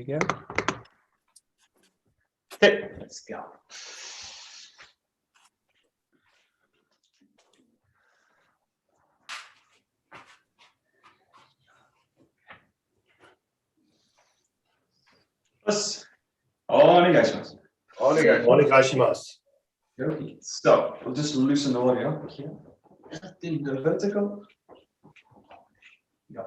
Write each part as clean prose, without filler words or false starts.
we go. Okay, let's go. Yes. Onegaishimasu. Onegaishimasu. Okay, so we'll just loosen the body up here. In the vertical. Yeah.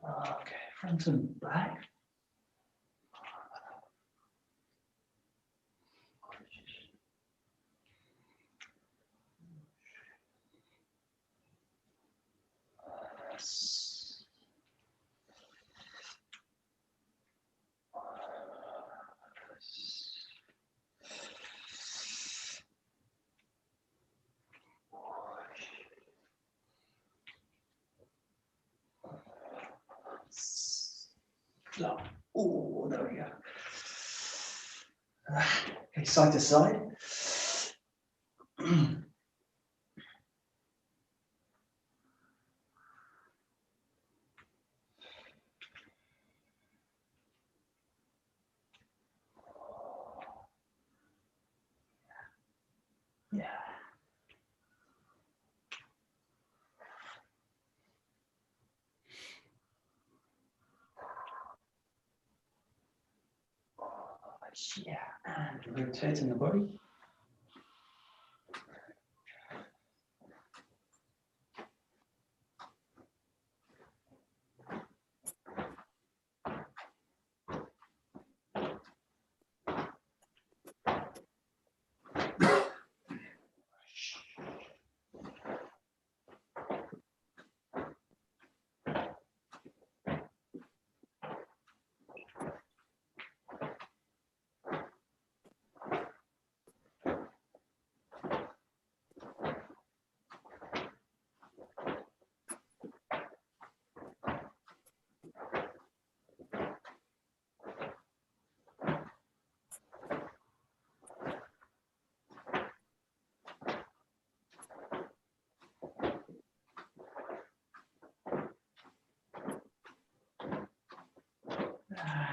Okay, front and back. Oh, there we go. Okay, side to side. Yeah. Yeah, and rotating the body.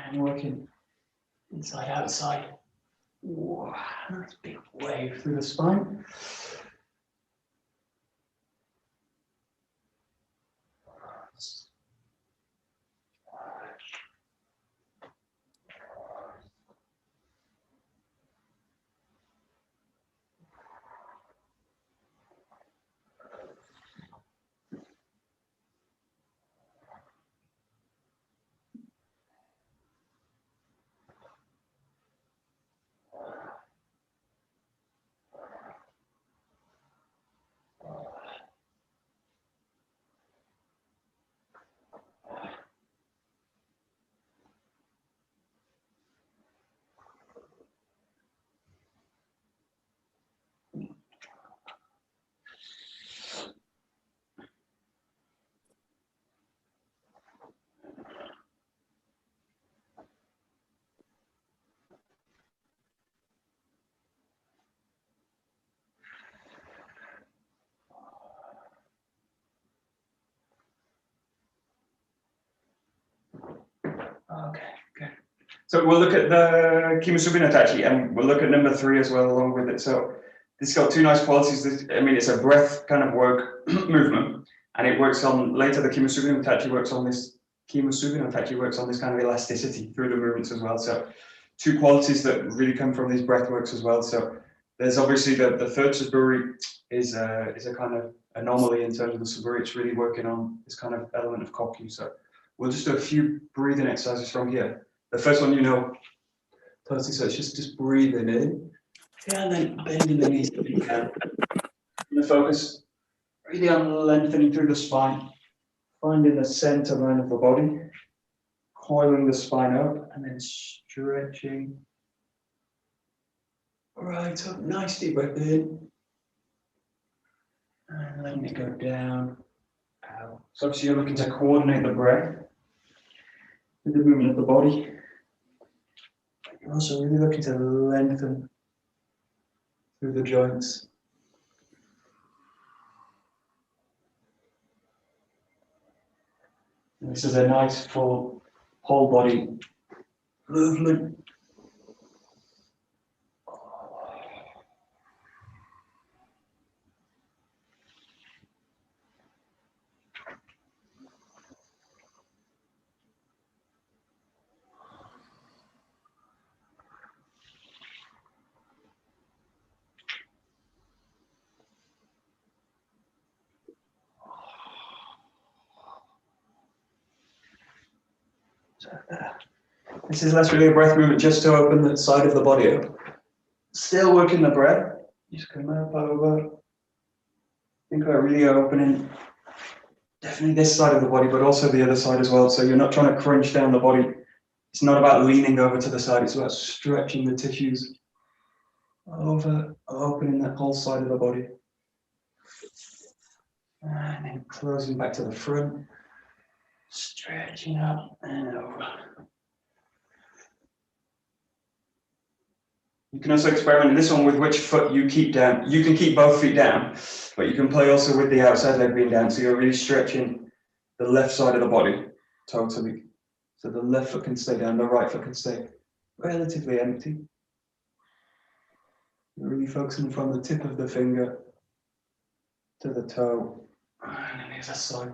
And working inside, outside. Whoa, nice big wave through the spine. Okay, good. So we'll look at the Kimusubi no Tachi, and we'll look at number 3 as well along with it. So this has got 2 nice qualities. I mean, it's a breath kind of work movement, and it works on later. The Kimusubi no Tachi works on this. Kimusubi no Tachi works on this kind of elasticity through the movements as well. So 2 qualities that really come from these breath works as well. So there's obviously the 𝒂𝒂𝒏𝒈 is a kind of anomaly in terms of the 𝒂𝒏𝒈. It's really working on this kind of element of 𝒂𝒄𝒄. So we'll just do a few breathing exercises from here. The first one, you know, personally, so it's just breathing in, and then bending the knees if you can. And the focus really on lengthening through the spine, finding the center line of the body, coiling the spine up, and then stretching right up. Nice deep breath in, and letting it go down, out. So obviously you're looking to coordinate the breath with the movement of the body. You're also really looking to lengthen through the joints. And this is a nice full whole body movement. This is less really a breath movement, just to open the side of the body up. Still working the breath. Just come up over. Think about really opening definitely this side of the body, but also the other side as well. So you're not trying to crunch down the body. It's not about leaning over to the side. It's about stretching the tissues over, opening that whole side of the body. And then closing back to the front. Stretching up and over. You can also experiment in this one with which foot you keep down. You can keep both feet down, but you can play also with the outside leg being down. So you're really stretching the left side of the body totally. So the left foot can stay down, the right foot can stay relatively empty. You're really focusing from the tip of the finger to the toe. And then the other side.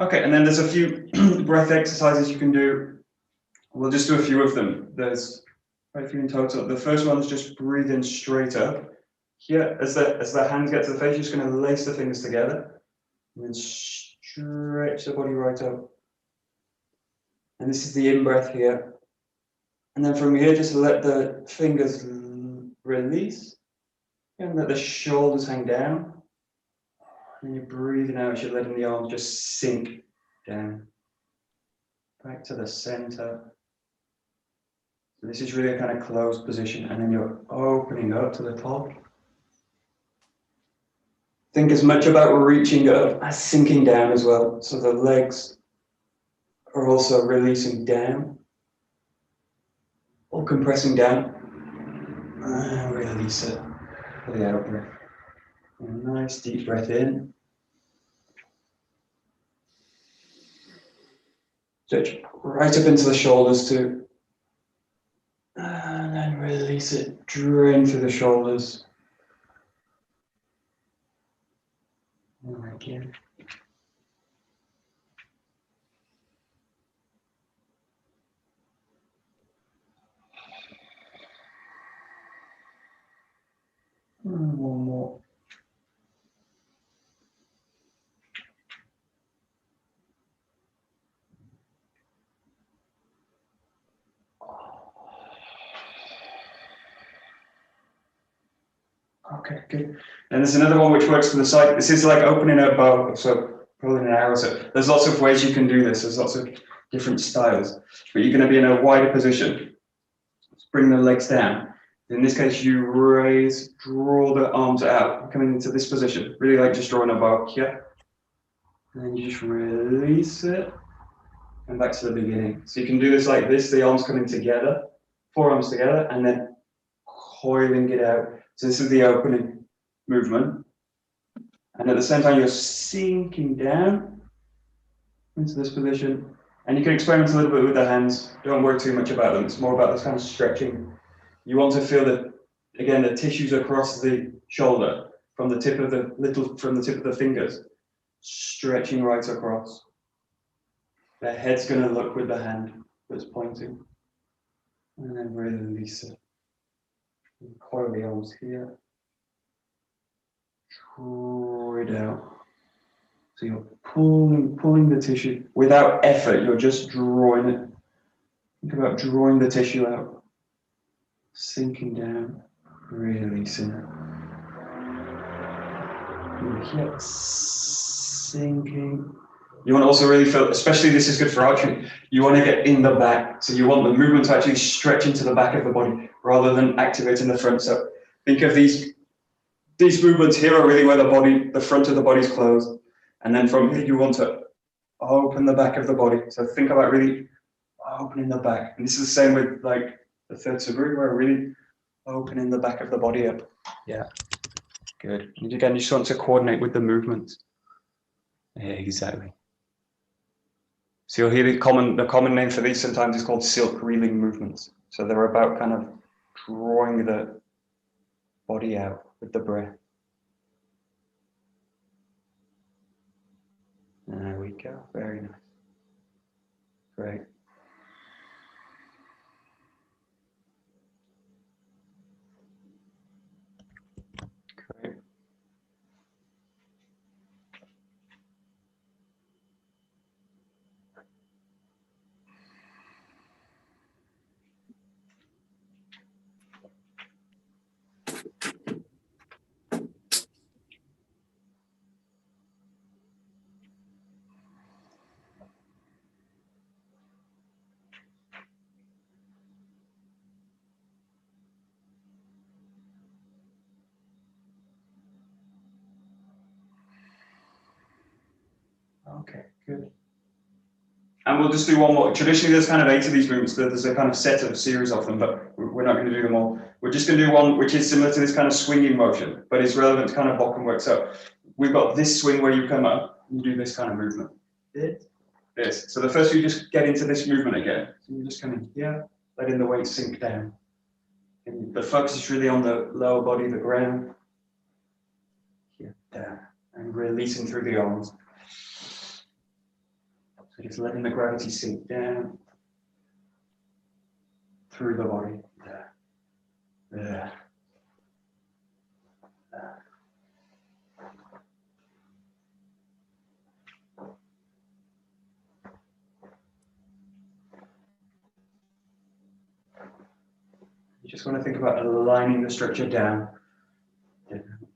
Okay, and then there's a few breath exercises you can do. We'll just do a few of them. There's quite a few in total. The first one is just breathing straight up. Here, as the hands get to the face, you're just going to lace the fingers together and then stretch the body right up. And this is the in-breath here. And then from here, just let the fingers release and let the shoulders hang down. And you're breathing out as you're letting the arms just sink down. Back to the center. So this is really a kind of closed position, and then you're opening up to the top. Think as much about reaching up as sinking down as well. So the legs are also releasing down or compressing down. And release it for the out breath. A nice deep breath in. Stretch right up into the shoulders too. And then release it, drain through the shoulders. And again. And one more. Okay, good. And there's another one which works for the side. This is like opening a bow, so pulling an arrow. So there's lots of ways you can do this. There's lots of different styles, but you're going to be in a wider position. Let's bring the legs down. In this case, you raise, draw the arms out, coming into this position. Really like just drawing a bow here. And then you just release it and back to the beginning. So you can do this like this, the arms coming together, forearms together, and then coiling it out. So this is the opening movement. And at the same time, you're sinking down into this position. And you can experiment a little bit with the hands. Don't worry too much about them. It's more about this kind of stretching. You want to feel that, again, the tissues across the shoulder from the tip of the fingers, stretching right across. The head's going to look with the hand that's pointing. And then release it. Coil the arms here. Draw it out. So you're pulling the tissue without effort. You're just drawing it Think about drawing the tissue out, sinking down, releasing it. Here, sinking. You want to also really feel, especially this is good for archery, you want to get in the back. So you want the movement to actually stretch into the back of the body rather than activating the front. So think of these movements here are really where the front of the body is closed. And then from here, you want to open the back of the body. So think about really opening the back. And this is the same with like the third 𝒂𝒏, where really opening the back of the body up. Yeah, good. And again, you just want to coordinate with the movements. Yeah, exactly. So you'll hear the common name for these sometimes is called silk reeling movements. So they're about kind of drawing the body out with the breath. There we go. Very nice. Great. Great. Okay, good. And we'll just do one more. Traditionally, there's kind of 8 of these movements. There's a kind of series of them, but we're not going to do them all. We're just going to do one which is similar to this kind of swinging motion, but it's relevant to kind of BOKKEN work. So we've got this swing where you come up, you do this kind of movement. This. So the first you just get into this movement again. So you just come in here, letting the weight sink down. And the focus is really on the lower body, the ground. Here, down, and releasing through the arms. So just letting the gravity sink down through the body. There. There. There. You just want to think about aligning the structure down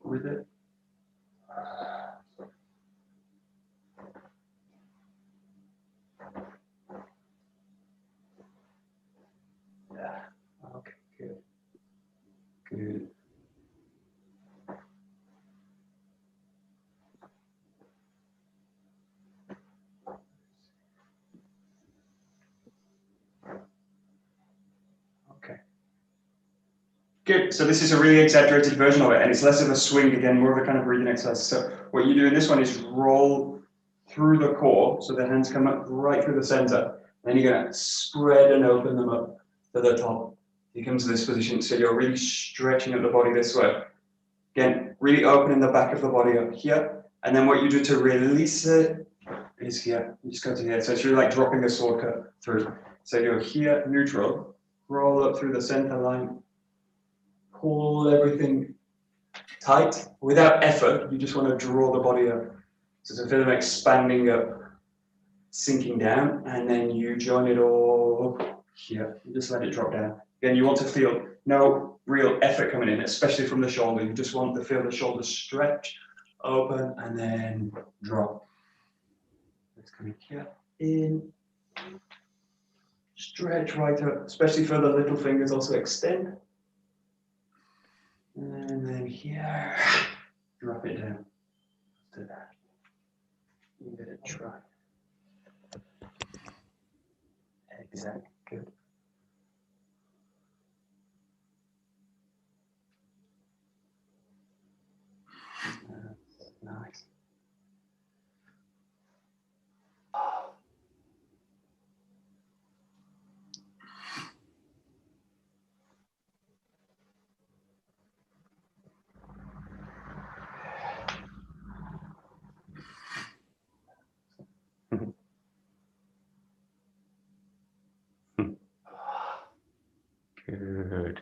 with it. Yeah. Okay, good. Good. Okay. Good. So this is a really exaggerated version of it, and it's less of a swing, again, more of a kind of breathing exercise. So what you do in this one is roll through the core, so the hands come up right through the center. Then you're going to spread and open them up to the top. You come to this position, so you're really stretching out the body this way. Again, really opening the back of the body up here. And then what you do to release it is here. You just go to here. So it's really like dropping a sword cut through. So you're here, neutral, roll up through the center line, pull everything tight without effort. You just want to draw the body up. So it's a bit of expanding up, sinking down, and then you join it all up here. You just let it drop down. Again, you want to feel no real effort coming in, especially from the shoulder. You just want to feel the shoulders stretch, open, and then drop. Let's come in here, in, stretch right up, especially for the little fingers, also extend. And then here, drop it down to that. Give it a try. Exactly, good. Nice. Good.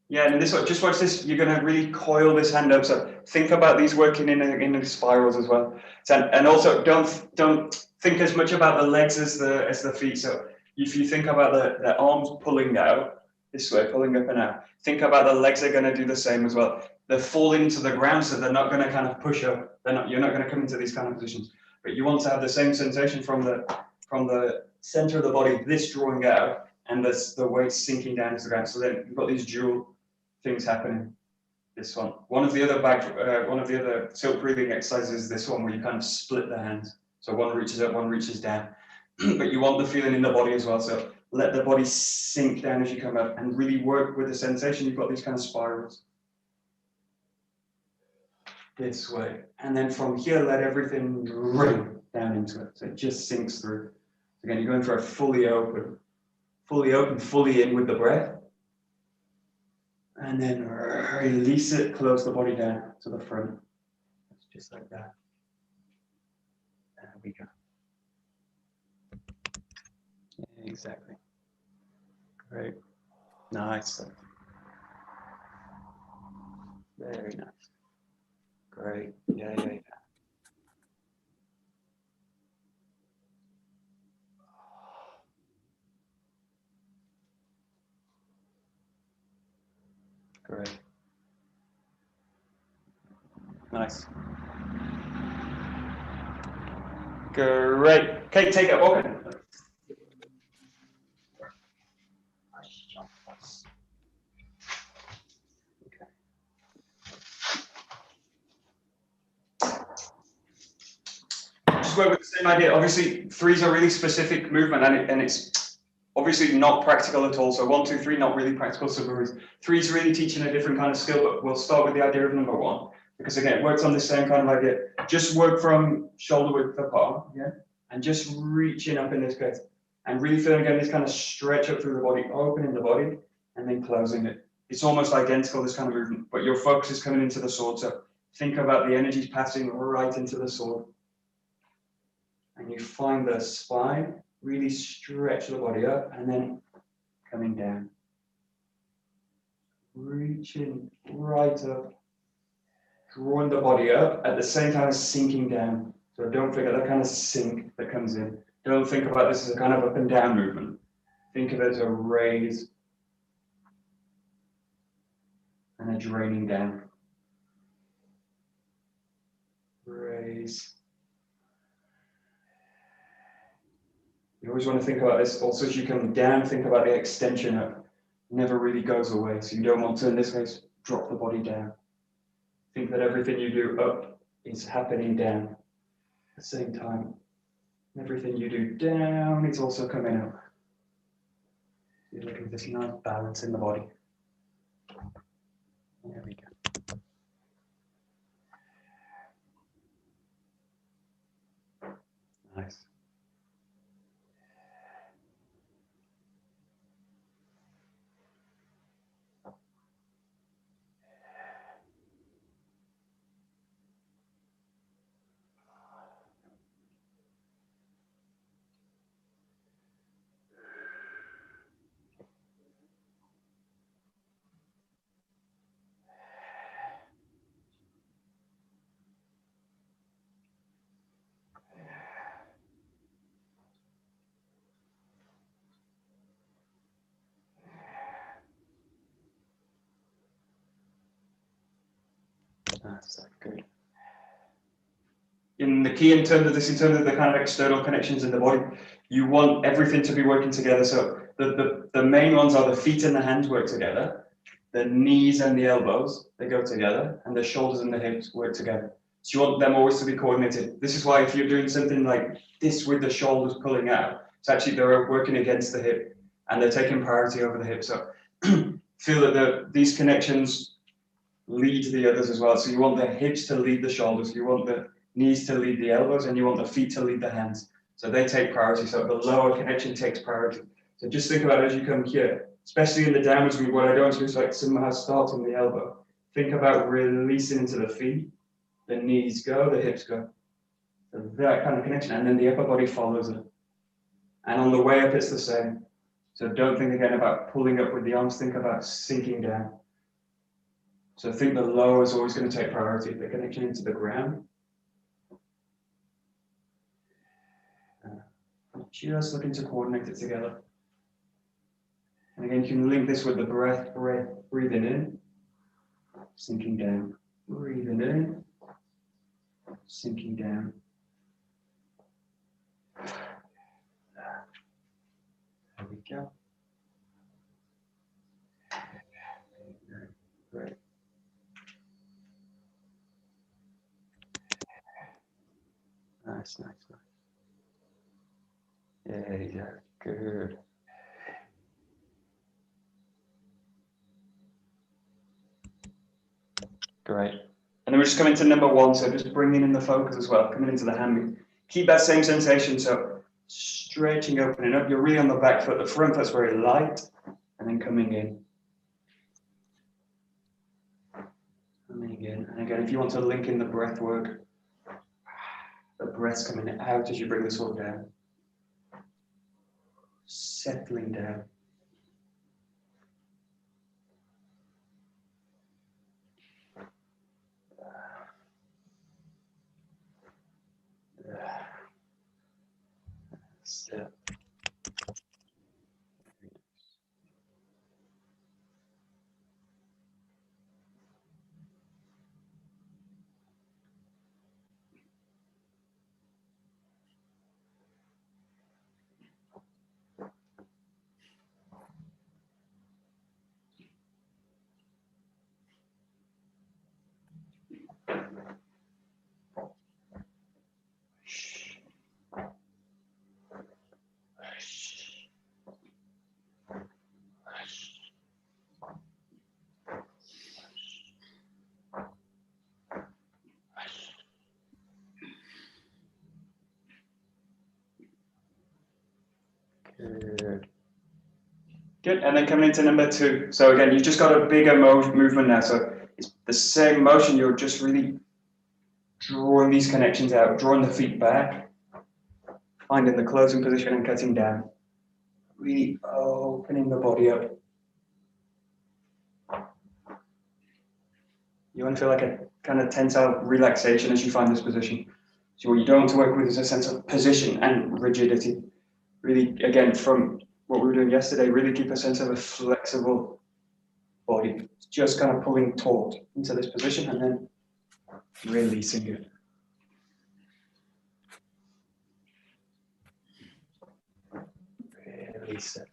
Yeah, and this one, just watch this. You're going to really coil this hand up. So think about these working in spirals as well. So, and also don't think as much about the legs as the feet. So if you think about the arms pulling out this way, pulling up and out, think about the legs are going to do the same as well. They're falling into the ground, so they're not going to kind of push up. You're not going to come into these kind of positions. But you want to have the same sensation from the center of the body, this drawing out, and the weight sinking down into the ground. So then you've got these dual things happening. This one. One of the other silk breathing exercises is this one where you kind of split the hands. So one reaches up, one reaches down. But you want the feeling in the body as well. So let the body sink down as you come up and really work with the sensation. You've got these kind of spirals. This way. And then from here, let everything ring down into it. So it just sinks through. Again, you're going for a fully open, fully in with the breath. And then release it, close the body down to the front. Just like that. There we go. Exactly. Great. Nice. Very nice. Great. Yeah. Great. Nice. Great. Okay, take it, BOKKEN. Just work with the same idea. Obviously, 3 is a really specific movement, and it's obviously not practical at all. So 1, 2, 3, not really practical. So 3 is really teaching a different kind of skill, but we'll start with the idea of number 1, because again, it works on the same kind of idea. Just work from shoulder width apart, yeah, and just reaching up in this case, and really feeling again this kind of stretch up through the body, opening the body, and then closing it. It's almost identical, this kind of movement, but your focus is coming into the sword. So think about the energies passing right into the sword. And you find the spine, really stretch the body up, and then coming down. Reaching right up, drawing the body up, at the same time as sinking down. So don't forget that kind of sink that comes in. Don't think about this as a kind of up and down movement. Think of it as a raise and a draining down. Raise. You always want to think about this. Also, as you come down, think about the extension up. Never really goes away. So you don't want to, in this case, drop the body down. Think that everything you do up is happening down at the same time. Everything you do down is also coming up. You're looking for this nice balance in the body. There we go. Nice. That's good. In the key in terms of the kind of external connections in the body, you want everything to be working together. So the main ones are the feet and the hands work together, the knees and the elbows, they go together, and the shoulders and the hips work together. So you want them always to be coordinated. This is why if you're doing something like this with the shoulders pulling out, it's actually they're working against the hip and they're taking priority over the hip. So feel that these connections lead the others as well. So you want the hips to lead the shoulders, you want the knees to lead the elbows, and you want the feet to lead the hands. So they take priority. So the lower connection takes priority. So just think about it as you come here, especially in the downwards move, what I don't do is like somehow start on the elbow. Think about releasing into the feet, the knees go, the hips go. So that kind of connection, and then the upper body follows it. And on the way up, it's the same. So don't think again about pulling up with the arms, think about sinking down. So I think the lower is always going to take priority, the connection into the ground. Just looking to coordinate it together. And again, you can link this with the breath, breathing in, sinking down, breathing in, sinking down. There we go. Great. Nice, nice, nice. Yeah, good. Great. And then we're just coming to number 1, so just bringing in the focus as well, coming into the hand. Keep that same sensation, so stretching, opening up. You're really on the back foot, the front foot's very light, and then coming in. Coming in. And again, if you want to link in the breath work, the breath's coming out as you bring this all down. Settling down. Step. Good, and then coming into number 2. So again, you've just got a bigger movement now. So it's the same motion, you're just really drawing these connections out, drawing the feet back, finding the closing position and cutting down. Really opening the body up. You want to feel like a kind of tensile relaxation as you find this position. So what you don't want to work with is a sense of position and rigidity. Really, again, from what we were doing yesterday, really keep a sense of a flexible body. Just kind of pulling taut into this position and then releasing it. Release it.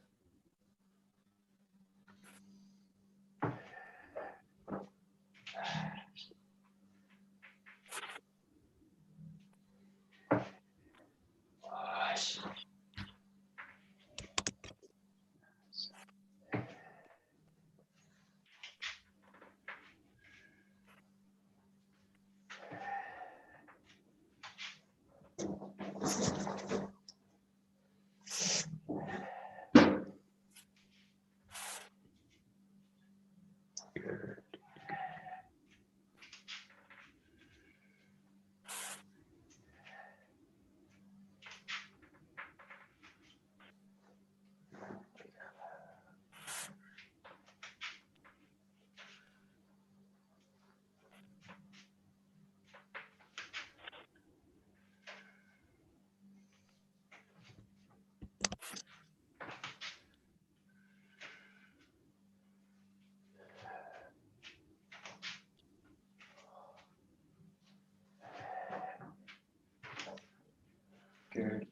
Good.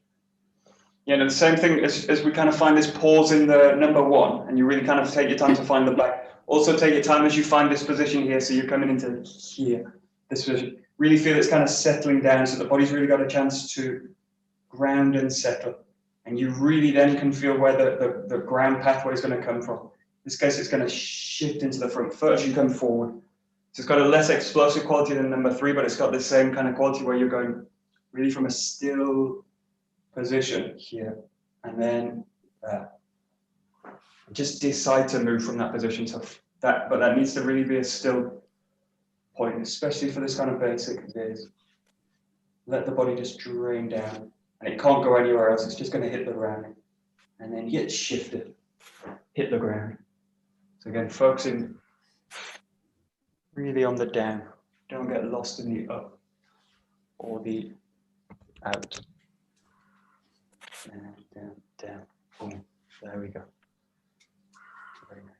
Yeah, the same thing as we kind of find this pause in the number 1, and you really kind of take your time to find the back. Also take your time as you find this position here, so you're coming into here, this position. Really feel it's kind of settling down, so the body's really got a chance to ground and settle. And you really then can feel where the ground pathway is going to come from. In this case, it's going to shift into the front foot as you come forward. So it's got a less explosive quality than number 3, but it's got the same kind of quality where you're going really from a still position here, and then just decide to move from that position. So but that needs to really be a still point, especially for this kind of basic days. Let the body just drain down, and it can't go anywhere else. It's just going to hit the ground, and then get shifted, hit the ground. So again, focusing really on the down. Don't get lost in the up or the out. Down, down, down. Boom. There we go. Very nice.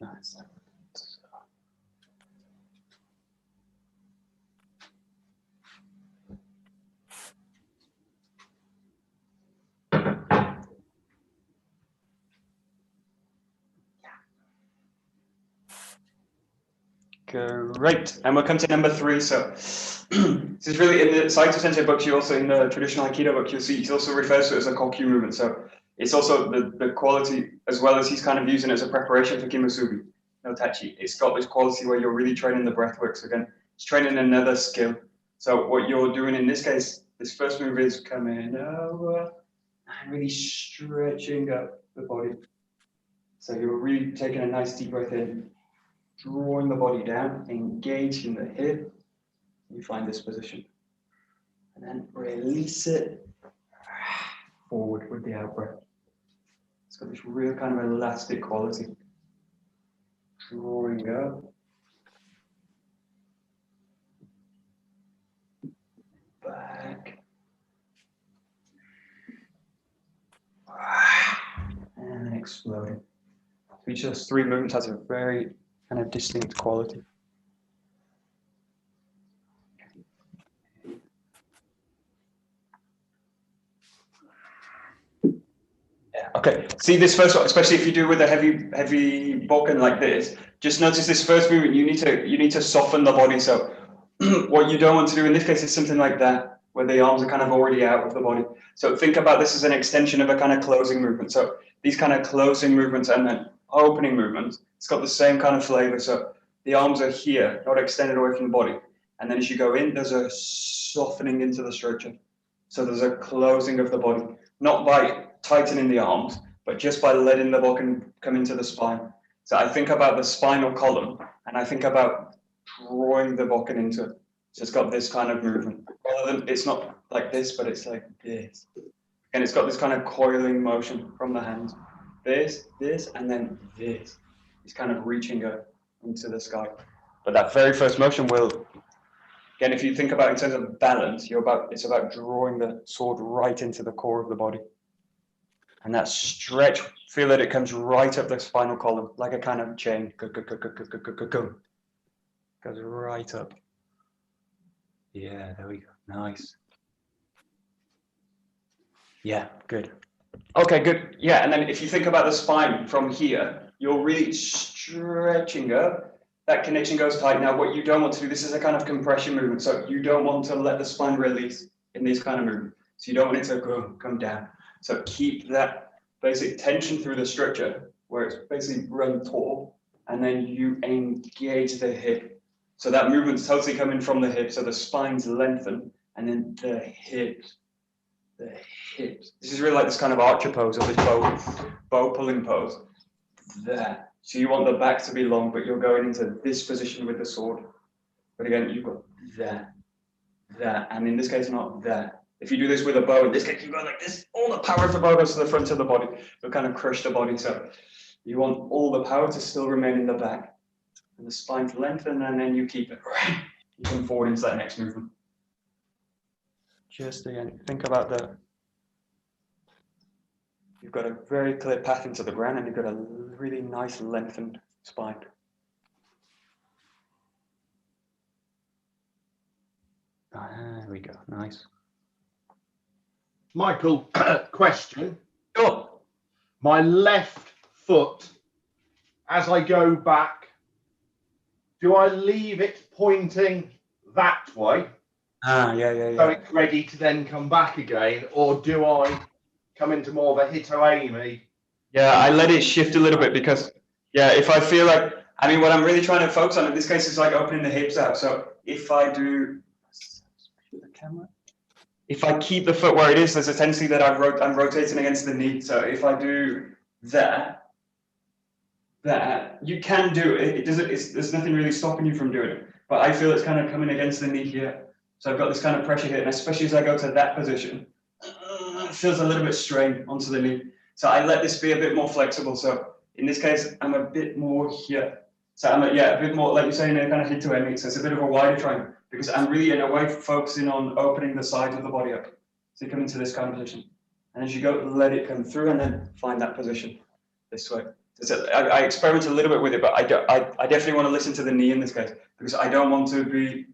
Nice. Great, and we'll come to number 3. So this is really in the Saito Sensei books, you also in the traditional Aikido book, you'll see it also refers to it as a Kokkyu movement. So it's also the quality, as well as he's kind of using it as a preparation for Kimusubi no Tachi. It's got this quality where you're really training the breath work. So again, it's training another skill. So what you're doing in this case, this first move is coming over and really stretching up the body. So you're really taking a nice deep breath in, drawing the body down, engaging the hip. You find this position. And then release it forward with the out breath. It's got this real kind of elastic quality. Drawing up. Back. And exploding. Each of those 3 movements has a very kind of distinct quality. Yeah, okay. See this first one, especially if you do with a heavy bokken like this. Just notice this first movement. You need to soften the body. So what you don't want to do in this case is something like that, where the arms are kind of already out of the body. So think about this as an extension of a kind of closing movement. So these kind of closing movements and then opening movements, it's got the same kind of flavor. So the arms are here, not extended away from the body. And then as you go in, there's a softening into the structure. So there's a closing of the body, not by tightening the arms, but just by letting the bokken come into the spine. So I think about the spinal column, and I think about drawing the bokken into it. So it's got this kind of movement. Rather than, it's not like this, but it's like this. And it's got this kind of coiling motion from the hands. This, and then this. It's kind of reaching up into the sky. But that very first motion will, again, if you think about it in terms of balance, it's about drawing the sword right into the core of the body. And that stretch, feel that it comes right up the spinal column, like a kind of chain. Goes right up. Yeah, there we go. Nice. Yeah, good. Okay, good. Yeah, and then if you think about the spine from here, you're really stretching up. That connection goes tight. Now, what you don't want to do, this is a kind of compression movement. So you don't want to let the spine release in this kind of movement. So you don't want it to come down. So keep that basic tension through the structure where it's basically run taut, and then you engage the hip. So that movement's totally coming from the hip. So the spine's lengthened, and then the hips. This is really like this kind of archer pose or this bow pulling pose. There. So you want the back to be long, but you're going into this position with the sword. But again, you've got that, and in this case, not that. If you do this with a bow, in this case, you go like this. All the power of the bow goes to the front of the body. You'll kind of crush the body. So you want all the power to still remain in the back. And the spine to lengthen, and then you keep it. You come forward into that next movement. Just again, think about you've got a very clear path into the ground, and you've got a really nice lengthened spine. There we go, nice. Michael, question. Sure. My left foot, as I go back, do I leave it pointing that way? Yeah. So it's ready to then come back again, or do I come into more of a hitoemi? Yeah, I let it shift a little bit because, yeah, if I feel like, I mean, what I'm really trying to focus on in this case is like opening the hips out. So if I do, camera. If I keep the foot where it is, there's a tendency that I'm rotating against the knee. So if I do that, you can do it. There's nothing really stopping you from doing it. But I feel it's kind of coming against the knee here. So I've got this kind of pressure here, and especially as I go to that position, it feels a little bit strained onto the knee. So I let this be a bit more flexible. So in this case, I'm a bit more here. So I'm a bit more, like you're saying, kind of hit to end. So it's a bit of a wider triangle because I'm really in a way focusing on opening the sides of the body up. So you come into this kind of position. And as you go, let it come through and then find that position this way. So I experiment a little bit with it, but I definitely want to listen to the knee in this case because I don't want to be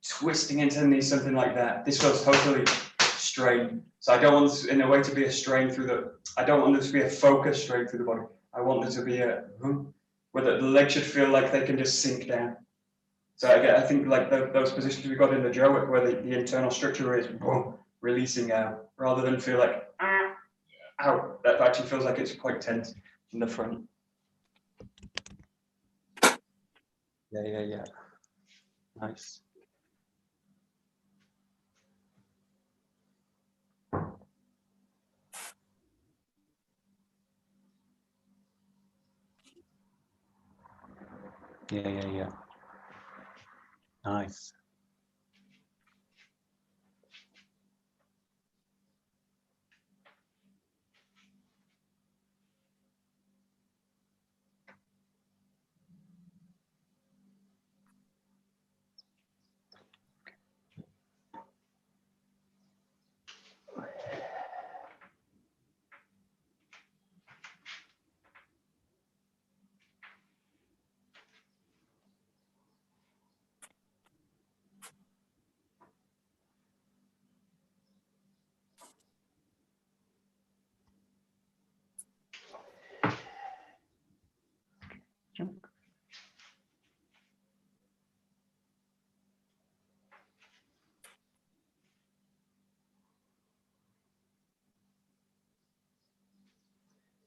twisting into the knee, something like that. This feels totally strained. So I don't want this in a way to be a strain I don't want this to be a focus strain through the body. I want this to be where the leg should feel like they can just sink down. So I think like those positions we got in the 𝒊𝒔𝒄𝒐 where the internal structure is releasing out, rather than feel like, ow, that actually feels like it's quite tense in the front. Yeah. Nice. Yeah. Nice.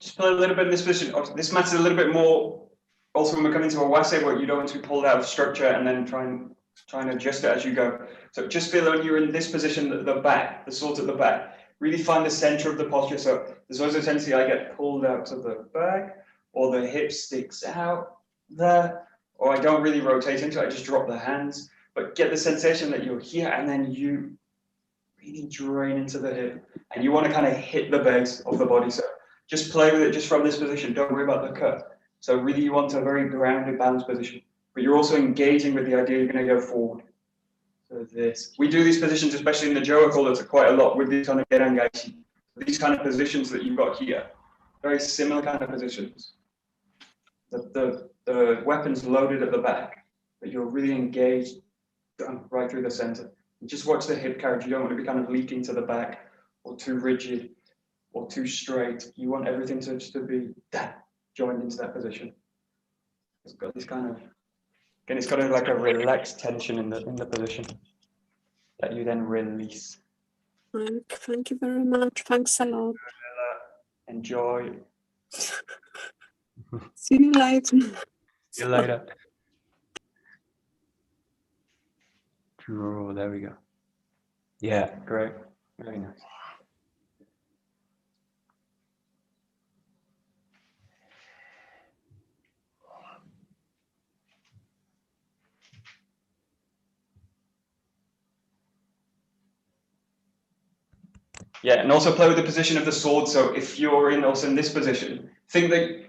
Just play a little bit in this position. This matters a little bit more. Also, when we come into a 𝒂𝒂𝒏 where you don't want to be pulled out of structure and then try and adjust it as you go. So just feel when you're in this position, the back, the sword at the back, really find the center of the posture. So there's always a tendency I get pulled out to the back, or the hip sticks out there, or I don't really rotate into it, I just drop the hands. But get the sensation that you're here and then you really drain into the hip. And you want to kind of hit the base of the body. So just play with it just from this position. Don't worry about the cut. So really you want a very grounded, balanced position. But you're also engaging with the idea you're going to go forward. So this. We do these positions, especially in the 𝒊𝒂𝒄𝒏 quite a lot with these kind of 𝒂𝒂𝒏. These kind of positions that you've got here. Very similar kind of positions. The weapon's loaded at the back, but you're really engaged right through the center. And just watch the hip carriage. You don't want to be kind of leaking to the back or too rigid or too straight. You want everything to just to be joined into that position. It's got this kind of, again, it's got like a relaxed tension in the position that you then release. Thank you very much. Thanks a lot. Enjoy. See you later. See you later. Oh, there we go. Yeah, great. Very nice. Yeah, and also play with the position of the sword. So if you're in this position, think that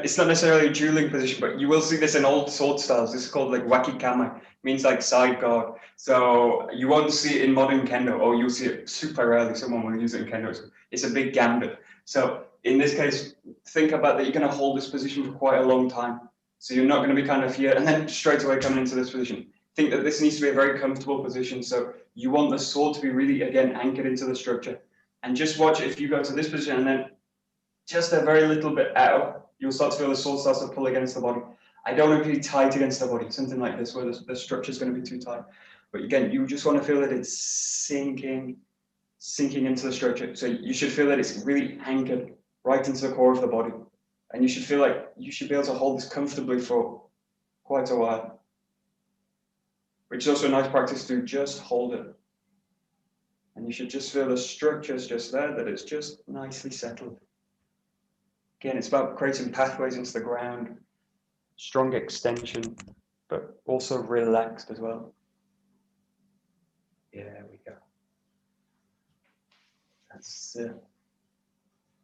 it's not necessarily a dueling position, but you will see this in old sword styles. This is called like 𝒂𝒂𝒏, means like side guard. So you won't see it in modern kendo, or you'll see it super rarely. Someone will use it in kendo. It's a big gambit. So in this case, think about that you're going to hold this position for quite a long time. So you're not going to be kind of here and then straight away coming into this position. Think that this needs to be a very comfortable position. So you want the sword to be really, again, anchored into the structure. And just watch if you go to this position and then just a very little bit out, you'll start to feel the sword starts to pull against the body. I don't want to be tight against the body, something like this where the structure is going to be too tight. But again, you just want to feel that it's sinking into the structure. So you should feel that it's really anchored right into the core of the body. And you should feel like you should be able to hold this comfortably for quite a while. Which is also a nice practice to just hold it And you should just feel the structures just there, that it's just nicely settled. Again, it's about creating pathways into the ground, strong extension, but also relaxed as well. Yeah, there we go. That's it.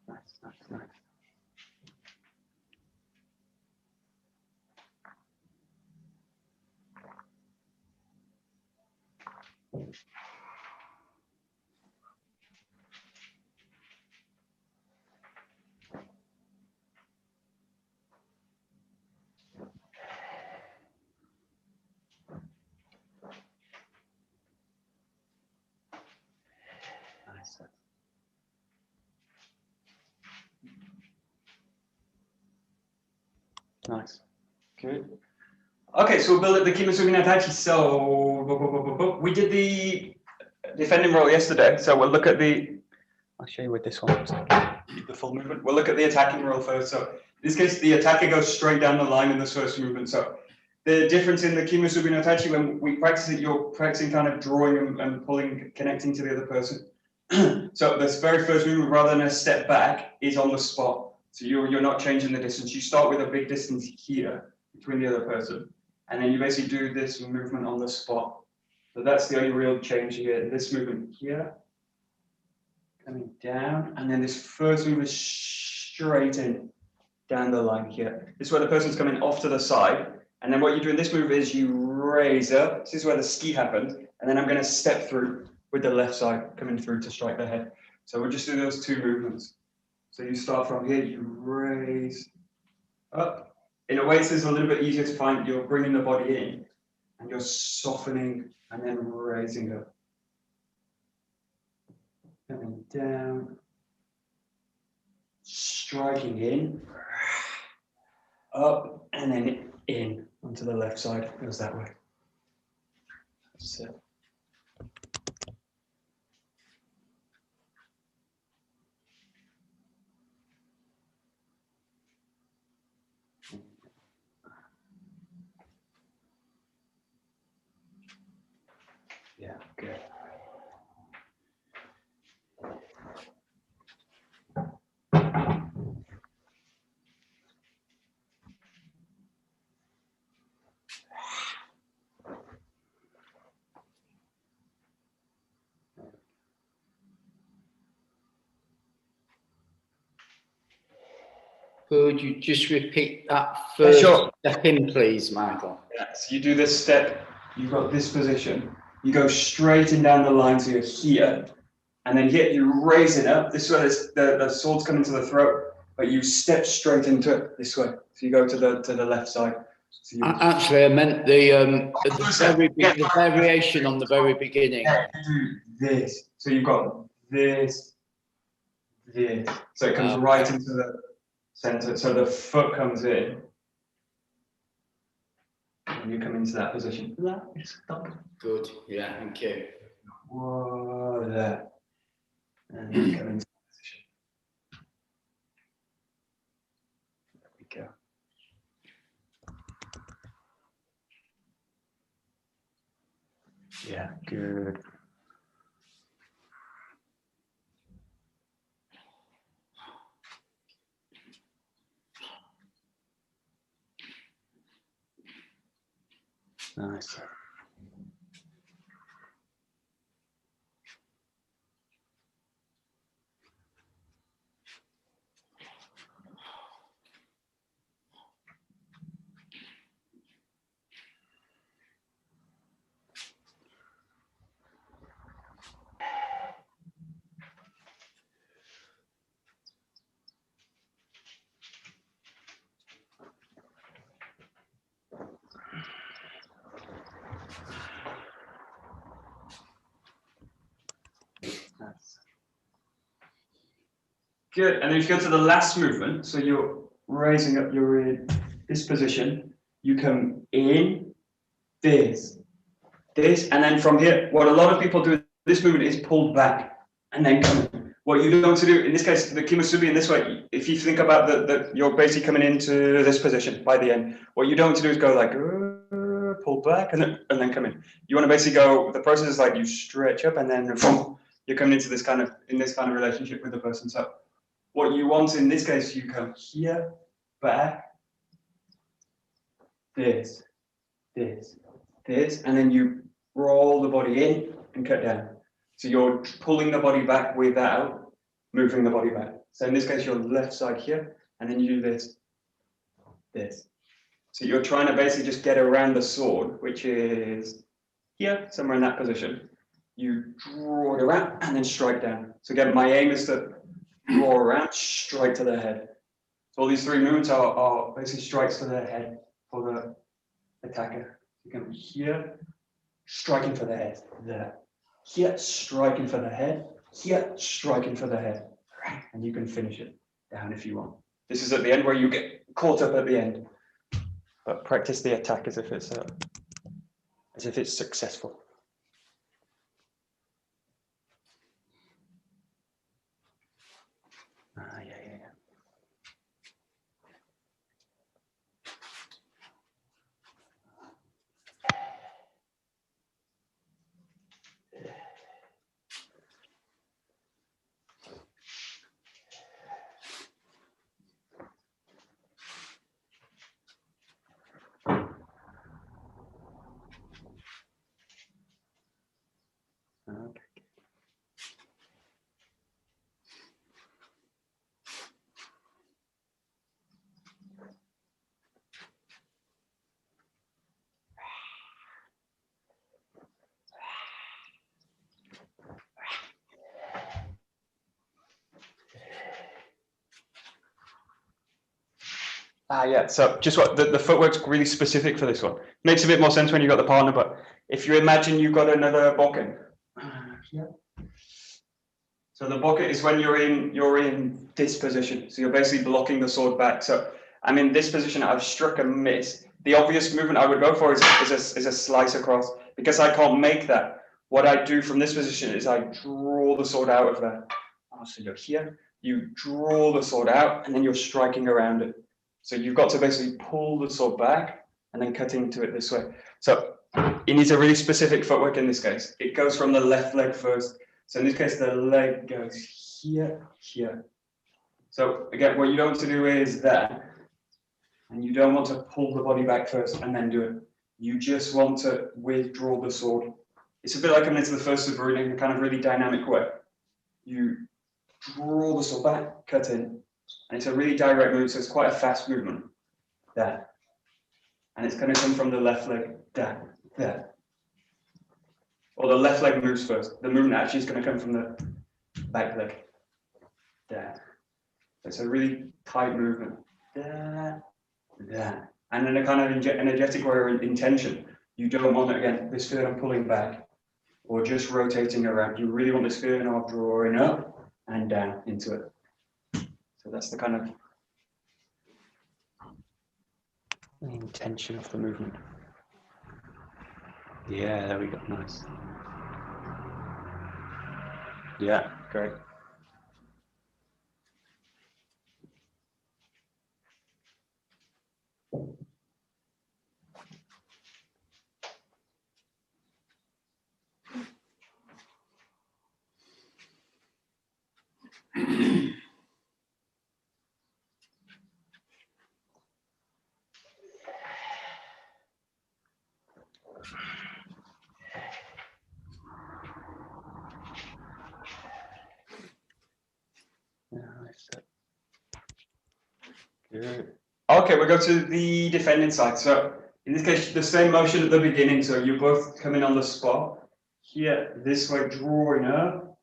Nice, nice, nice. Nice. Good. Okay, so we'll build up the Takemusu Bukiwaza. So we did the defending roll yesterday. So we'll look at the, I'll show you with this one. The full movement. We'll look at the attacking roll first. So in this case, the attacker goes straight down the line in this first movement. So the difference in the Takemusu Bukiwaza, when we practice it, you're practicing kind of drawing and pulling, connecting to the other person. So this very first movement, rather than a step back, is on the spot. So you're not changing the distance. You start with a big distance here between the other person, and then you basically do this movement on the spot. So that's the only real change here. This movement here, coming down, and then this first move is straight in, down the line here. This is where the person's coming off to the side, and then what you do in this move is you raise up. This is where the ski happens, and then I'm going to step through with the left side coming through to strike the head. So we'll just do those two movements. So you start from here, you raise up. In a way, this is a little bit easier to find. You're bringing the body in and you're softening and then raising up. Coming down, striking in, up, and then in onto the left side. Goes that way. That's it. Yeah, good. Could you just repeat that first step in, please, Michael? Yeah, so you do this step, you've got this position, you go straight in down the line, so you're here, and then here you raise it up. This way the sword's coming to the throat, but you step straight into it this way. So you go to the left side. So actually, I meant the variation on the very beginning. Yeah, you do this. So you've got this. So it comes right into the center. So the foot comes in. And you come into that position. Good. Yeah, thank you. Whoa, there. And you come into that position. There we go. Yeah, good. Nice. Good, and then if you go to the last movement, so you're raising up, you're in this position, you come in, this, and then from here, what a lot of people do in this movement is pull back, and then come in. What you don't want to do, in this case, the Kimusubi in this way, if you think about you're basically coming into this position by the end, what you don't want to do is go like, pull back, and then come in. You want to basically go, the process is like you stretch up, and then you're coming into this kind of relationship with the person. So what you want in this case, you come here, back, this, and then you roll the body in and cut down. So you're pulling the body back without moving the body back. So in this case, your left side here, and then you do this. So you're trying to basically just get around the sword, which is here, somewhere in that position. You draw it around and then strike down. So again, my aim is to draw around, strike to the head. So all these three movements are basically strikes to the head for the attacker. You come here, striking for the head, there. Here, striking for the head, here, striking for the head. And you can finish it down if you want. This is at the end where you get caught up at the end. But practice the attack as if it's successful. Yeah. Okay. Yeah, so just what the footwork's really specific for this one. Makes a bit more sense when you've got the partner, but if you imagine you've got another BOKKEN. Yeah. So the BOKKEN is when you're in this position. So you're basically blocking the sword back. So I'm in this position, I've struck a miss. The obvious movement I would go for is a slice across. Because I can't make that, what I do from this position is I draw the sword out of there. So you're here, you draw the sword out, and then you're striking around it. So you've got to basically pull the sword back and then cut into it this way. So it needs a really specific footwork in this case. It goes from the left leg first. So in this case, the leg goes here. So again, what you don't want to do is that, and you don't want to pull the body back first and then do it. You just want to withdraw the sword. It's a bit like coming into the first subverting in a kind of really dynamic way. You draw the sword back, cut in. And it's a really direct move, so it's quite a fast movement. There. And it's going to come from the left leg. There. Or the left leg moves first. The movement actually is going to come from the back leg. There. It's a really tight movement. There. And in a kind of energetic way or intention, you don't want, again, this feeling of pulling back or just rotating around. You really want this feeling of drawing up and down into it. So that's the kind of intention of the movement. Yeah, there we go. Nice. Yeah, great. Good. Okay, we'll go to the defending side. So in this case, the same motion at the beginning. So you both come in on the spot. Here, this way, drawing up,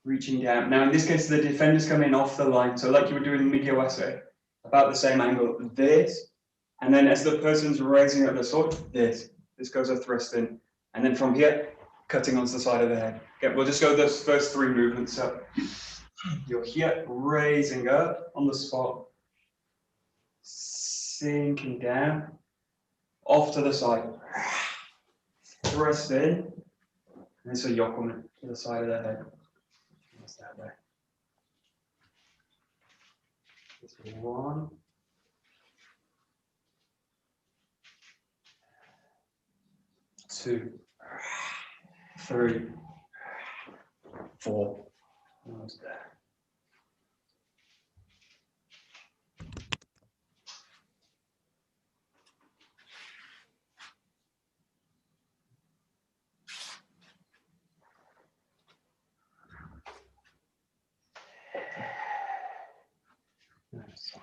reaching down. Now, in this case, the defender's coming off the line. So like you were doing Mikiwase, about the same angle, this. And then as the person's raising up the sword, this goes a thrust in. And then from here, cutting onto the side of the head. Okay, we'll just go those first three movements. So you're here, raising up on the spot, sinking down, off to the side, thrust in, and so you're coming to the side of the head. That's that way. This is 1, 2, 3, 4. Almost there. Nice.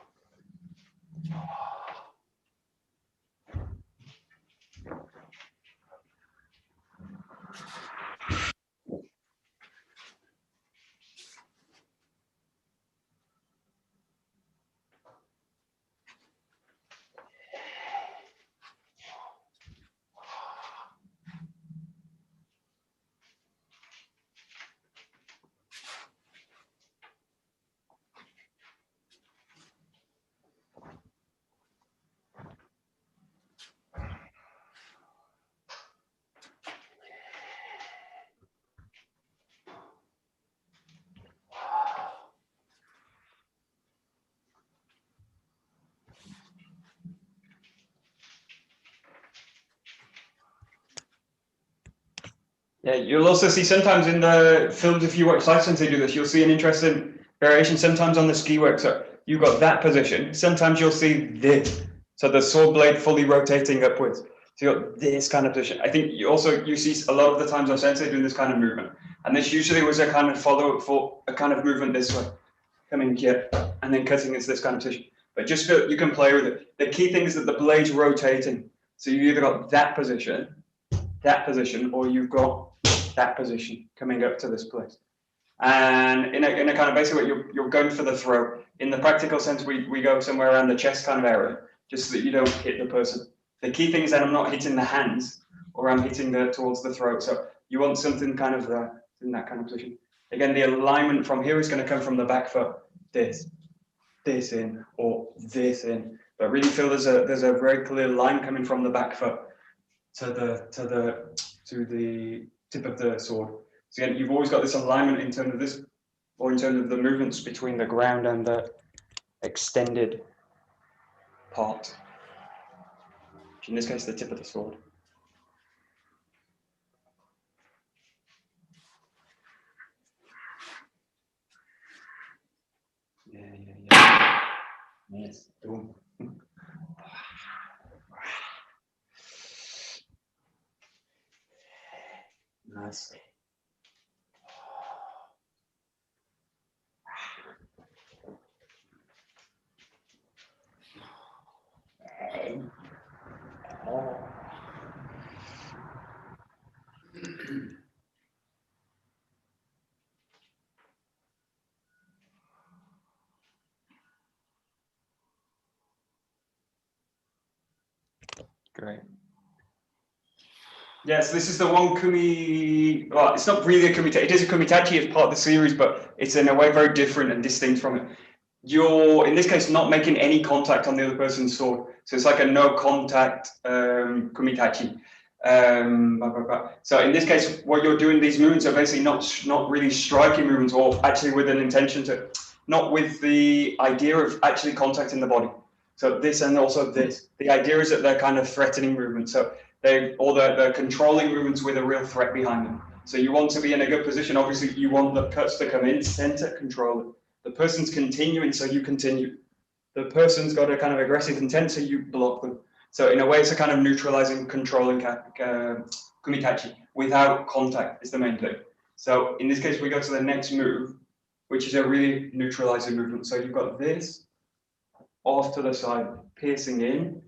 Yeah, you'll also see sometimes in the films, if you watch Science they do this, you'll see an interesting variation sometimes on the ski work. So you've got that position. Sometimes you'll see this. So the sword blade fully rotating upwards. So you've got this kind of position. I think you see a lot of the times on Sensei doing this kind of movement. And this usually was a kind of follow-up for a kind of movement this way. Coming here and then cutting into this kind of position. But just feel you can play with it. The key thing is that the blade's rotating. So you either got that position, or you've got that position coming up to this place. And in a kind of basically you're going for the throat. In the practical sense, we go somewhere around the chest kind of area, just so that you don't hit the person. The key thing is that I'm not hitting the hands, or I'm hitting towards the throat. So you want something kind of in that kind of position. Again, the alignment from here is going to come from the back foot. This in, or this in. But really feel there's a very clear line coming from the back foot to the tip of the sword. So again, you've always got this alignment in terms of this, or in terms of the movements between the ground and the extended part, which in this case, the tip of the sword. Yeah. Yes. Boom. Nice. Great. Yes, this is the one kumi. Well, it's not really a kumitachi. It is a kumitachi. It's part of the series, but it's in a way very different and distinct from it. You're, in this case, not making any contact on the other person's sword. So it's like a no contact kumitachi. So in this case, what you're doing, these movements are basically not really striking movements, or actually with an intention to, not with the idea of actually contacting the body. So this and also this. The idea is that they're kind of threatening movements. So they're controlling movements with a real threat behind them. So you want to be in a good position. Obviously, you want the cuts to come in, center, control it. The person's continuing, so you continue. The person's got a kind of aggressive intent, so you block them. So in a way, it's a kind of neutralizing, controlling kumitachi without contact is the main thing. So in this case, we go to the next move, which is a really neutralizing movement. So you've got this off to the side, piercing in,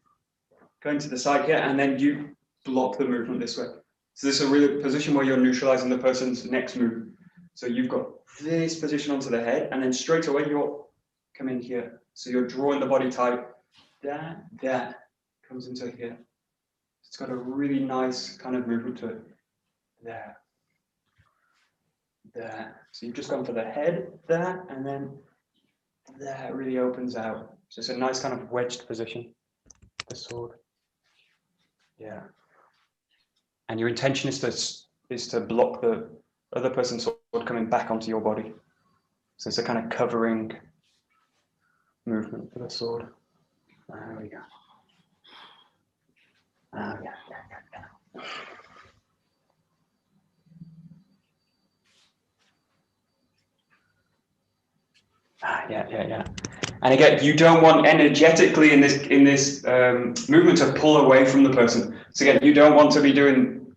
going to the side here, and then you block the movement this way. So this is a real position where you're neutralizing the person's next move. So you've got this position onto the head, and then straight away you're coming here. So you're drawing the body tight. That comes into here. It's got a really nice kind of movement to it. There. So you've just gone for the head, there, and then that really opens out. So it's a nice kind of wedged position. The sword. Yeah. And your intention is to block the other person's sword coming back onto your body. So it's a kind of covering movement for the sword. There we go. Yeah. Yeah. And again, you don't want energetically in this movement to pull away from the person. So again, you don't want to be doing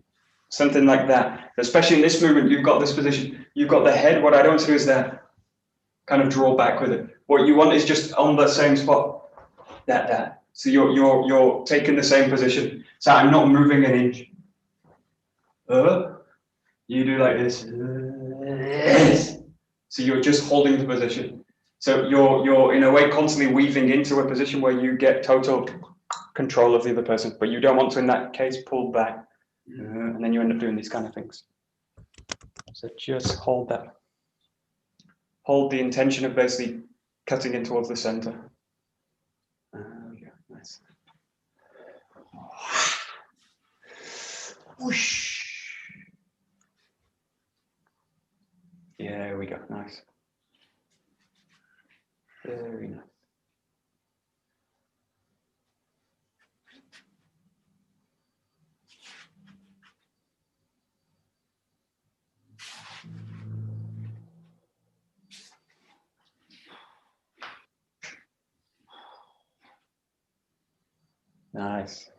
something like that. Especially in this movement, you've got this position. You've got the head. What I don't want to do is that kind of draw back with it. What you want is just on the same spot. That. So you're taking the same position. So I'm not moving an inch. You do like this. So you're just holding the position. So you're in a way constantly weaving into a position where you get total control of the other person, but you don't want to, in that case, pull back, and then you end up doing these kind of things. So just hold that. Hold the intention of basically cutting in towards the center. Yeah, nice. Whoosh. Yeah, there we go. Nice. Very nice. Nice.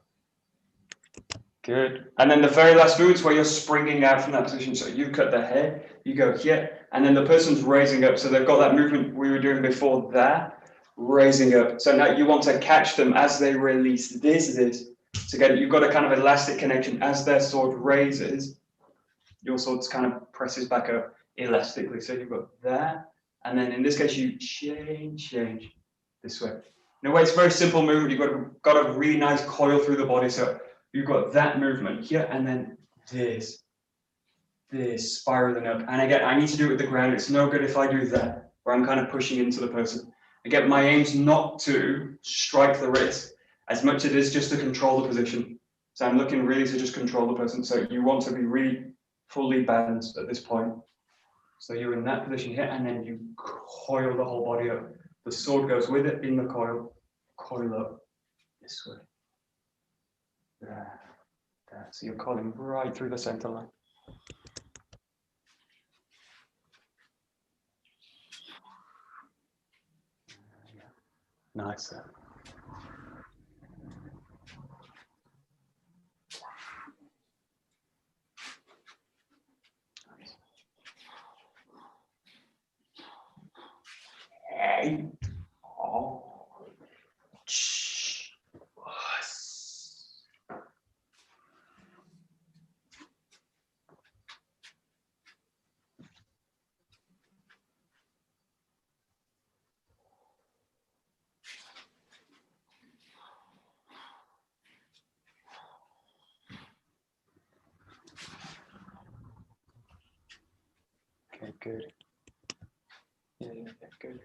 Good. And then the very last movement is where you're springing out from that position. So you cut the head, you go here, and then the person's raising up. So they've got that movement we were doing before that, raising up. So now you want to catch them as they release this. So again, you've got a kind of elastic connection. As their sword raises, your sword kind of presses back up elastically. So you've got that. And then in this case, you change this way. In a way, it's a very simple movement. You've got a really nice coil through the body. So you've got that movement here, and then this spiraling up. And again, I need to do it with the ground. It's no good if I do that, where I'm kind of pushing into the person. Again, my aim's not to strike the wrist as much as it is just to control the position. So I'm looking really to just control the person. So you want to be really fully balanced at this point. So you're in that position here, and then you coil the whole body up. The sword goes with it in the coil up this way. There. So you're coiling right through the center line. Nice. Hey. Oh. Okay, good. Yeah, good.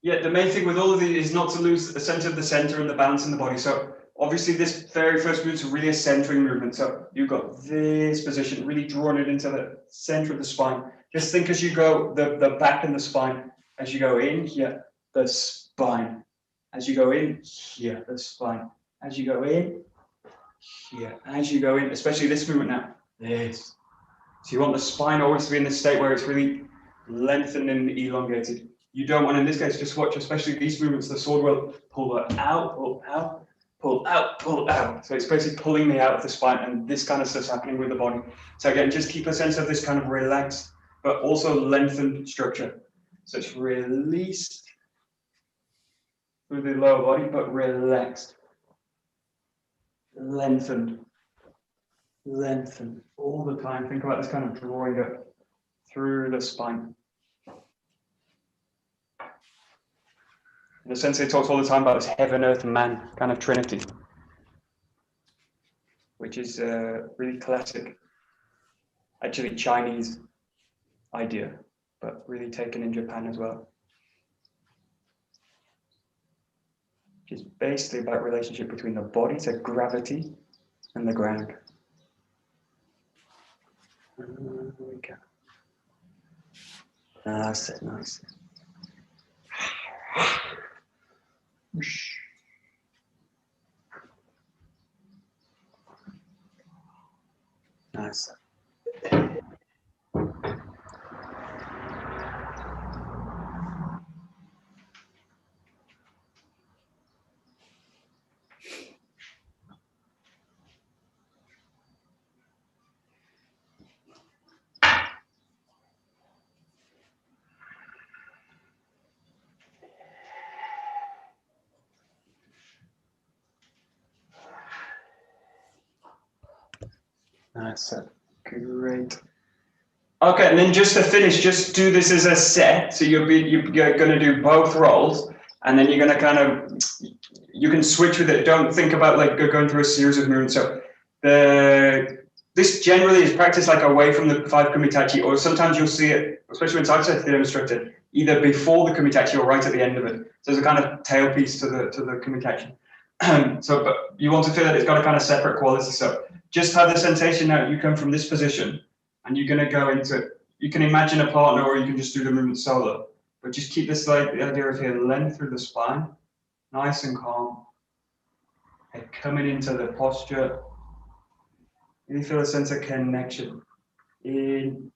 Yeah, the main thing with all of these is not to lose a sense of the center and the balance in the body. So obviously this very first movement is really a centering movement. So you've got this position, really drawing it into the center of the spine. Just think as you go, the back and the spine, as you go in here, the spine. As you go in here, the spine. As you go in here, as you go in, especially this movement now, this. So you want the spine always to be in this state where it's really lengthened and elongated. You don't want, in this case, just watch, especially these movements, the sword will pull out, pull out, pull out, pull out. So it's basically pulling me out of the spine, and this kind of stuff's happening with the body. So again, just keep a sense of this kind of relaxed, but also lengthened structure. So it's released through the lower body, but relaxed. Lengthened all the time. Think about this kind of drawing up through the spine. In a sense, it talks all the time about this heaven, earth, and man kind of trinity, which is really classic, actually Chinese idea, but really taken in Japan as well. Which is basically about relationship between the body, so gravity, and the ground. There we go. That's it, nice. Whoosh. Nice. Nice. Great. Okay, and then just to finish, just do this as a set. So you're going to do both rolls, and then you're going to kind of, you can switch with it. Don't think about like going through a series of movements. So this generally is practiced like away from the 5 𝒂𝒊𝒂𝒂𝒂𝒂𝒂𝒂𝒂, or sometimes you'll see it, especially when Taijutsu demonstrated, either before the 𝒂𝒂𝒂𝒂𝒂𝒂𝒂 or right at the end of it. So there's a kind of tailpiece to the 𝒂𝒂𝒂𝒂𝒂𝒂𝒂. So, but you want to feel that it's got a kind of separate quality. So just have the sensation now you come from this position, and you're going to go into, you can imagine a partner, or you can just do the movement solo. But just keep this like the idea of here, length through the spine, nice and calm. And coming into the posture, you feel a sense of connection. In,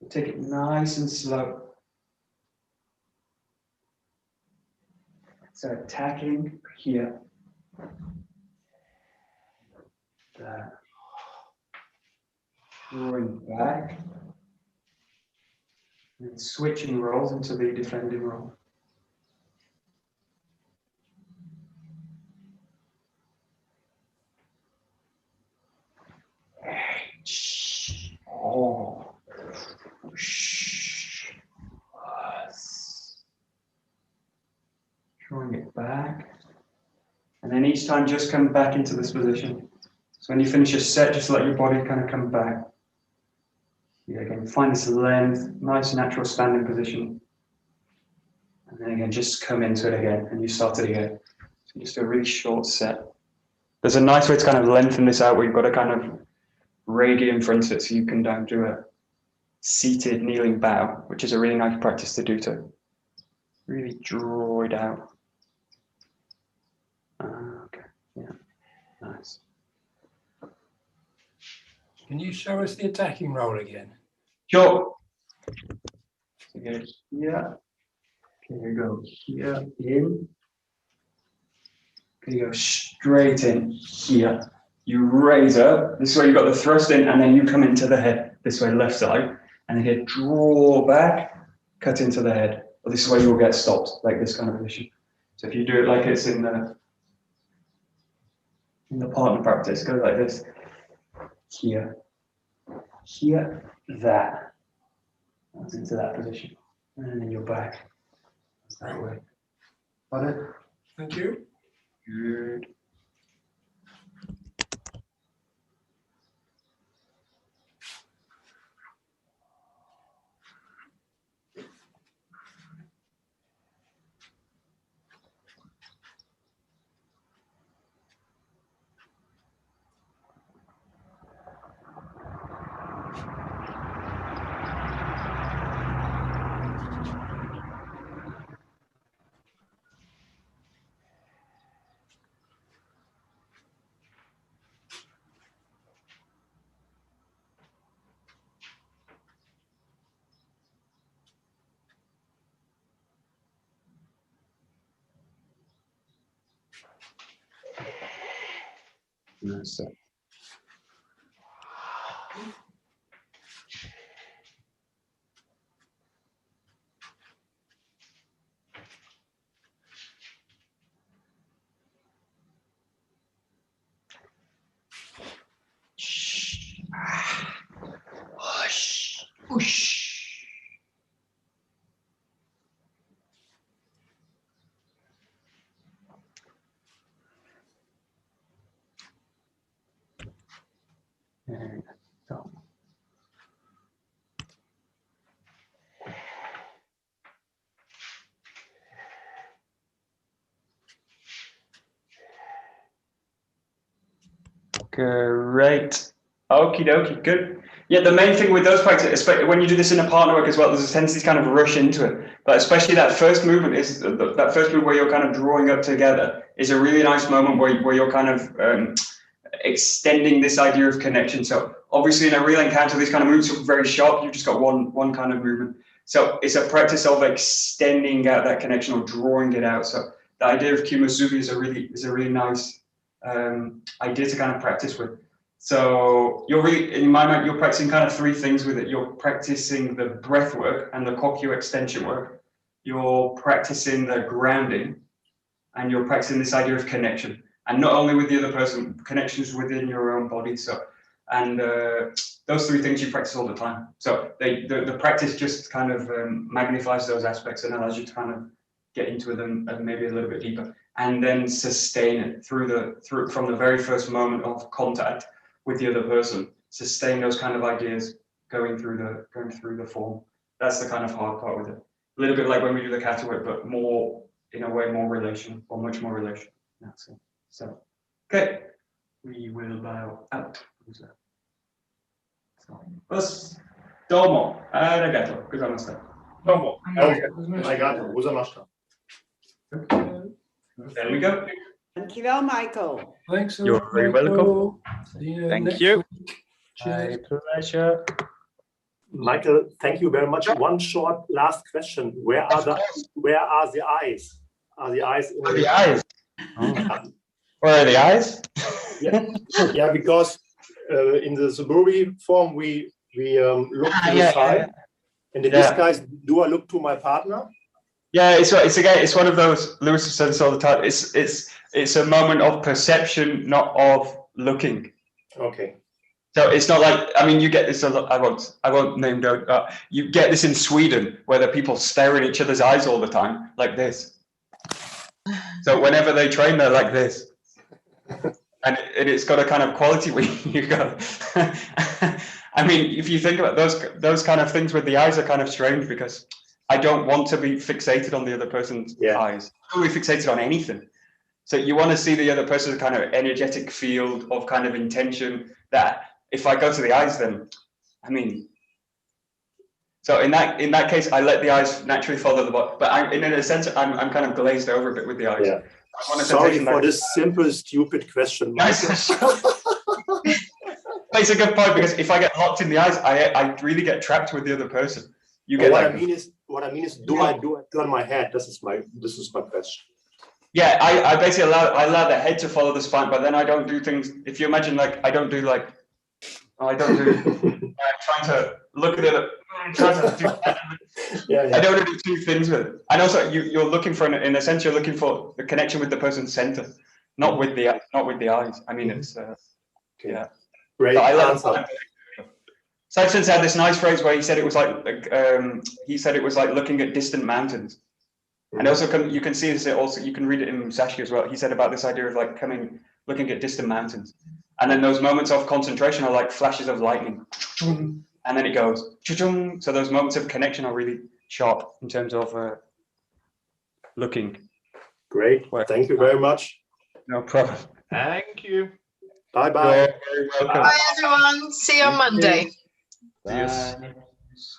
take it nice and slow. So attacking here. There. Drawing back. And switching rolls into the defending roll. Oh. Drawing it back. And then each time just come back into this position. So when you finish your set, just let your body kind of come back. Yeah, again, find this length, nice natural standing position. And then again, just come into it again, and you start it again. So just a really short set. There's a nice way to kind of lengthen this out where you've got a kind of reigi in front of it, so you can do a seated kneeling bow, which is a really nice practice to do to really draw it out. Okay, yeah, nice. Can you show us the attacking roll again? Sure. So go here. Can you go here in? Can you go straight in here? You raise up. This way you've got the thrust in, and then you come into the head. This way, left side, and then you draw back, cut into the head. Well, this is where you will get stopped, like this kind of position. So if you do it like it's in the partner practice, go like this. Here, that. That's into that position. And then you're back. That way. Got it? Thank you. Good. Nice. And so. Great. Okie dokie, good. Yeah, the main thing with those practices, especially when you do this in a partner work as well, there's a tendency to kind of rush into it. But especially that first movement is that first movement where you're kind of drawing up together is a really nice moment where you're kind of extending this idea of connection. So obviously in a real encounter, these kind of movements are very sharp. You've just got one kind of movement. So it's a practice of extending out that connection or drawing it out. So the idea of Kimusubi is a really nice idea to kind of practice with. So you're really, in my mind, you're practicing kind of three things with it. You're practicing the breath work and the kokyu extension work. You're practicing the grounding, and you're practicing this idea of connection. And not only with the other person, connections within your own body. So And those three things you practice all the time. So the practice just kind of magnifies those aspects and allows you to kind of get into them and maybe a little bit deeper, and then sustain it from the very first moment of contact with the other person. Sustain those kind of ideas going through the form. That's the kind of hard part with it. A little bit like when we do the 𝒂𝒂𝒄𝒄, but more, in a way, more relation, or much more relation. That's it. So, okay, we will bow out. Who's that? Domo, arigato, gozaimashita. Domo, arigato, gozaimashita. There we go. Thank you, well, Michael. Thanks. You're very welcome. See you Thank next you. week. My Cheers. pleasure. Michael, thank you very much. One short last question. Where are the eyes? Are the eyes in The eyes. Where are the eyes? Yeah, because in the 𝒊𝒏𝒈 form we look to the side, and in this case, do I look to my partner? Yeah, it's one of those. Lewis has said this all the time. It's a moment of perception, not of looking. Okay. So it's not like, I mean, you get this a lot. I won't name drop. You get this in Sweden, where the people stare in each other's eyes all the time, like this. So whenever they train, they're like this, and it's got a kind of quality where you go. I mean, if you think about those kind of things with the eyes are kind of strange, because I don't want to be fixated on the other person's eyes. I don't be fixated on anything. So you want to see the other person's kind of energetic field of kind of intention, that if I go to the eyes, then, I mean, so in that case, I let the eyes naturally follow the body. But in a sense, I'm kind of glazed over a bit with the eyes. Yeah. Sorry for this simple, stupid question, Michael. It's a good point, because if I get locked in the eyes, I really get trapped with the other person. You get what I mean is, do I turn my head? This is my question. Yeah, I basically allow the head to follow the spine, but then I don't do things. If you imagine, like, I don't do I'm trying to look at it. I don't want to do two things with it. And also, you're looking for, in a sense, you're looking for the connection with the person's center, not with the eyes. I mean, it's yeah. Great answer. Seitzen had this nice phrase where he said it was like looking at distant mountains. And also, you can see this. Also, you can read it in Musashi as well. He said about this idea of like looking at distant mountains, and then those moments of concentration are like flashes of lightning, and then it goes. So those moments of connection are really sharp in terms of looking. Great. Thank you very much. No problem. Thank you. Bye bye. You're very welcome. Bye everyone. See you on Monday. Bye.